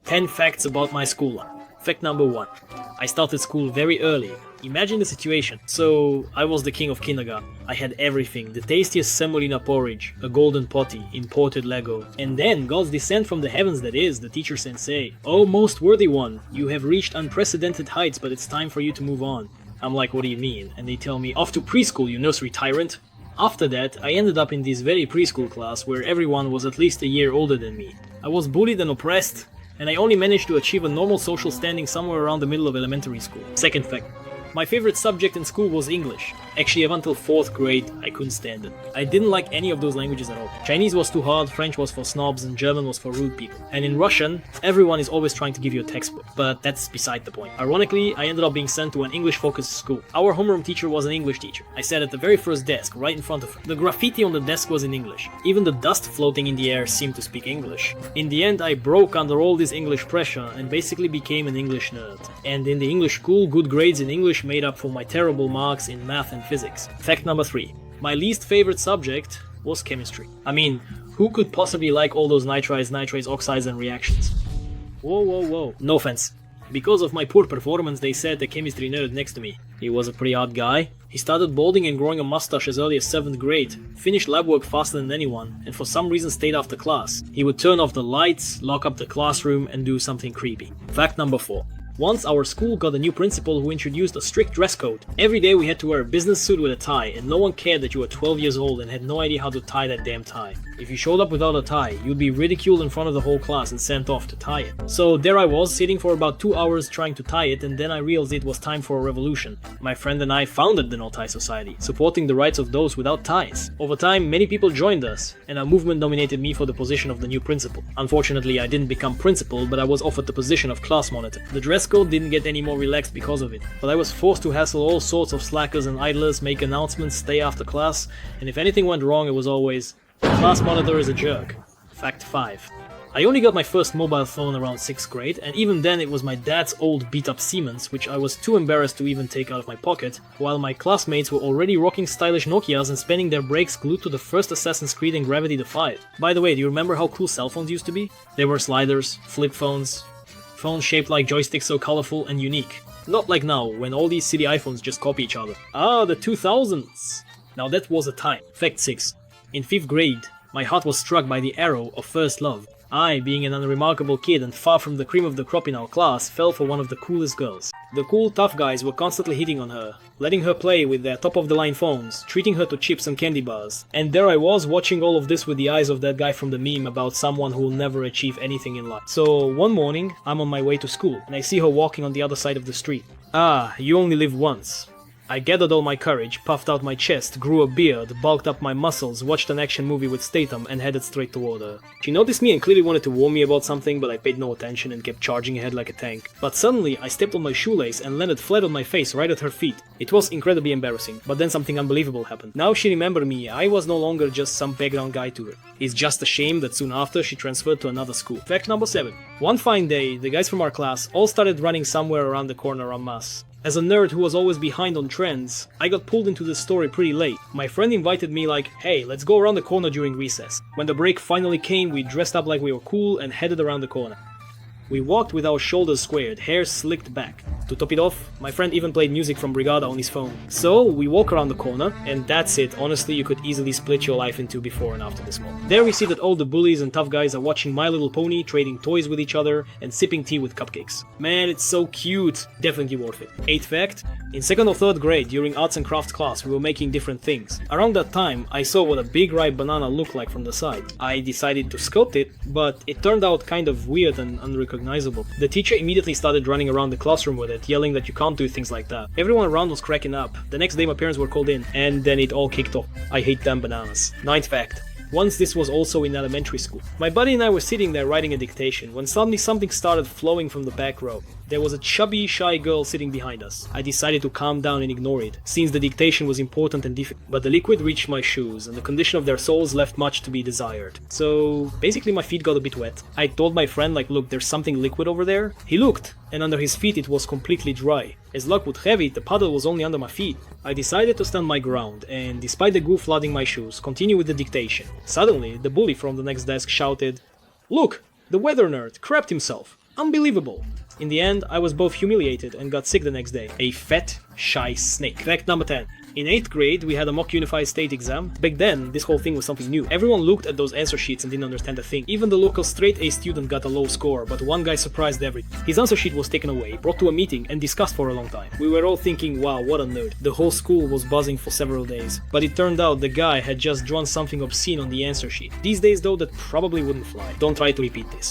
10 facts about my school. Fact number 1. I started school very early. Imagine the situation. So, I was the king of kindergarten. I had everything. The tastiest semolina porridge, a golden potty, imported Lego. And then, God's descent from the heavens that is, the teacher sensei. Oh, most worthy one, you have reached unprecedented heights, but it's time for you to move on. I'm like, what do you mean? And they tell me, off to preschool, you nursery tyrant. After that, I ended up in this very preschool class where everyone was at least a year older than me. I was bullied and oppressed, and I only managed to achieve a normal social standing somewhere around the middle of elementary school. Second fact. My favorite subject in school was English. Actually, up until 4th grade, I couldn't stand it. I didn't like any of those languages at all. Chinese was too hard, French was for snobs, and German was for rude people. And in Russian, everyone is always trying to give you a textbook. But that's beside the point. Ironically, I ended up being sent to an English-focused school. Our homeroom teacher was an English teacher. I sat at the very first desk, right in front of her. The graffiti on the desk was in English. Even the dust floating in the air seemed to speak English. In the end, I broke under all this English pressure and basically became an English nerd. And in the English school, good grades in English made up for my terrible marks in math and physics. Fact number 3. My least favorite subject was chemistry. I mean, who could possibly like all those nitrates, oxides and reactions? Whoa. No offense. Because of my poor performance, they said the chemistry nerd next to me. He was a pretty odd guy. He started balding and growing a mustache as early as 7th grade, finished lab work faster than anyone, and for some reason stayed after class. He would turn off the lights, lock up the classroom, and do something creepy. Fact number 4. Once our school got a new principal who introduced a strict dress code. Every day we had to wear a business suit with a tie, and no one cared that you were 12 years old and had no idea how to tie that damn tie. If you showed up without a tie, you'd be ridiculed in front of the whole class and sent off to tie it. So there I was, sitting for about 2 hours trying to tie it, and then I realized it was time for a revolution. My friend and I founded the No Tie Society, supporting the rights of those without ties. Over time, many people joined us, and our movement nominated me for the position of the new principal. Unfortunately, I didn't become principal, but I was offered the position of class monitor. The dress code didn't get any more relaxed because of it, but I was forced to hassle all sorts of slackers and idlers, make announcements, stay after class, and if anything went wrong, it was always, "The class monitor is a jerk." Fact 5. I only got my first mobile phone around 6th grade, and even then it was my dad's old beat-up Siemens, which I was too embarrassed to even take out of my pocket, while my classmates were already rocking stylish Nokias and spending their breaks glued to the first Assassin's Creed and Gravity Defied. By the way, do you remember how cool cell phones used to be? There were sliders, flip phones shaped like joysticks so colorful and unique. Not like now, when all these silly iPhones just copy each other. Ah, the 2000s! Now that was a time. Fact 6. In 5th grade, my heart was struck by the arrow of first love. I, being an unremarkable kid and far from the cream of the crop in our class, fell for one of the coolest girls. The cool, tough guys were constantly hitting on her, letting her play with their top-of-the-line phones, treating her to chips and candy bars. And there I was, watching all of this with the eyes of that guy from the meme about someone who will never achieve anything in life. So, one morning, I'm on my way to school, and I see her walking on the other side of the street. Ah, you only live once. I gathered all my courage, puffed out my chest, grew a beard, bulked up my muscles, watched an action movie with Statham, and headed straight toward her. She noticed me and clearly wanted to warn me about something, but I paid no attention and kept charging ahead like a tank. But suddenly, I stepped on my shoelace and landed flat on my face right at her feet. It was incredibly embarrassing, but then something unbelievable happened. Now she remembered me, I was no longer just some background guy to her. It's just a shame that soon after she transferred to another school. Fact number 7. One fine day, the guys from our class all started running somewhere around the corner en masse. As a nerd who was always behind on trends, I got pulled into this story pretty late. My friend invited me like, hey, let's go around the corner during recess. When the break finally came, we dressed up like we were cool and headed around the corner. We walked with our shoulders squared, hair slicked back. To top it off, my friend even played music from Brigada on his phone. So, we walk around the corner, and that's it. Honestly, you could easily split your life into before and after this moment. There we see that all the bullies and tough guys are watching My Little Pony, trading toys with each other, and sipping tea with cupcakes. Man, it's so cute. Definitely worth it. 8th fact. In 2nd or 3rd grade, during arts and crafts class, we were making different things. Around that time, I saw what a big ripe banana looked like from the side. I decided to sculpt it, but it turned out kind of weird and unrecognizable. The teacher immediately started running around the classroom with it, yelling that you can't do things like that. Everyone around was cracking up. The next day my parents were called in, and then it all kicked off. I hate damn bananas. 9th fact. Once this was also in elementary school. My buddy and I were sitting there writing a dictation when suddenly something started flowing from the back row. There was a chubby, shy girl sitting behind us. I decided to calm down and ignore it, since the dictation was important and difficult. But the liquid reached my shoes, and the condition of their soles left much to be desired. So, basically my feet got a bit wet. I told my friend like, look, there's something liquid over there. He looked, and under his feet it was completely dry. As luck would have it, the puddle was only under my feet. I decided to stand my ground, and despite the goo flooding my shoes, continue with the dictation. Suddenly, the bully from the next desk shouted, "Look! The weather nerd crapped himself!" Unbelievable. In the end, I was both humiliated and got sick the next day. A fat, shy snake. Fact number 10. In 8th grade, we had a mock unified state exam. Back then, this whole thing was something new. Everyone looked at those answer sheets and didn't understand a thing. Even the local straight A student got a low score, but one guy surprised everyone. His answer sheet was taken away, brought to a meeting, and discussed for a long time. We were all thinking, wow, what a nerd. The whole school was buzzing for several days. But it turned out the guy had just drawn something obscene on the answer sheet. These days though, that probably wouldn't fly. Don't try to repeat this.